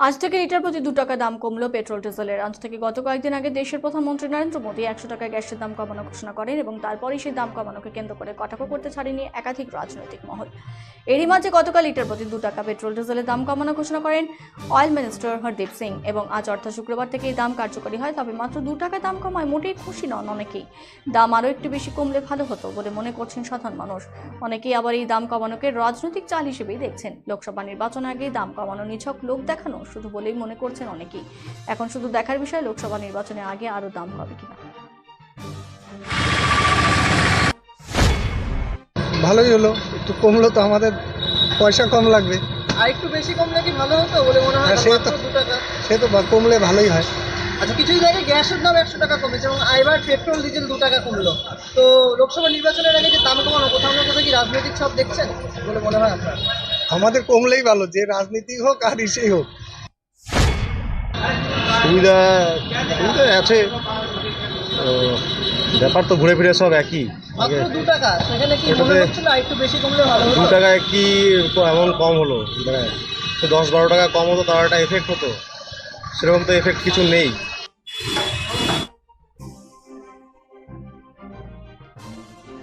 আজ থেকে লিটার প্রতি 2 টাকা দাম কমলো পেট্রোল ডিজেলের। আজ থেকে গত কয়েকদিন আগে দেশের প্রধানমন্ত্রী নরেন্দ্র মোদী 100 টাকায় গ্যাসের দাম কমানো ঘোষণা করেন এবং তারপরই সেই দাম কমানোকে কেন্দ্র করে কটাক্ষ করতে ছাড়েনি একাধিক রাজনৈতিক মহল। এরই মাঝে গতকাল লিটার প্রতি 2 টাকা পেট্রোল ডিজেলের দাম কমানো ঘোষণা করেন অয়েল মিনিস্টার হরদীপ সিং এবং আজ অর্থাৎ শুক্রবার থেকে এই দাম কার্যকরী হয়। তবে মাত্র 2 টাকা দাম কমায় মোটেই খুশি নন অনেকেই। দাম আরও একটু বেশি কমলে ভালো হতো বলে মনে করছেন সাধারণ মানুষ। অনেকেই আবার এই দাম কমানোকে রাজনৈতিক চাল হিসেবেই দেখছেন। লোকসভা নির্বাচন আগে দাম কমানো নিছক লোক দেখানো শুধু বলেই মনে করছেন অনেকেই। এখন শুধু দেখার বিষয় লোকসভা নির্বাচনে আগে আরো দাম হবে কিনা। ভালোই হলো, একটু কমলো তো আমাদের পয়সা কম লাগবে। আর একটু বেশি কমলে কি ভালো হতো বলে মনে হয়? হ্যাঁ, মাত্র 2 টাকা। সে তো কমলে ভালোই হয়। আচ্ছা, কিছু জায়গায় গ্যাসের দাম 100 টাকা কমেছে এবং এবার পেট্রোল ডিজেল 2 টাকা কমলো। তো লোকসভা নির্বাচনের আগে যে দাম কমানো কোথাও না কোথাও কি রাজনৈতিক ছাপ দেখছেন বলে মনে হয় আপনার? আমাদের কমলেই ভালো, যে রাজনীতি হোক আর ইসেই হোক। সুবিধা সুবিধা আছে, ব্যাপার তো ঘুরে ফিরে সব একই। মাত্র 2 টাকা, সেখানে কি মনে এটাতে হচ্ছিল আর একটু বেশি কমলে ভালো হতো? 2 টাকায় কি এমন কম হলো? মানে 10-12 টাকা কম হতো তার একটা এফেক্ট হতো, সেরকম তো এফেক্ট কিছু নেই।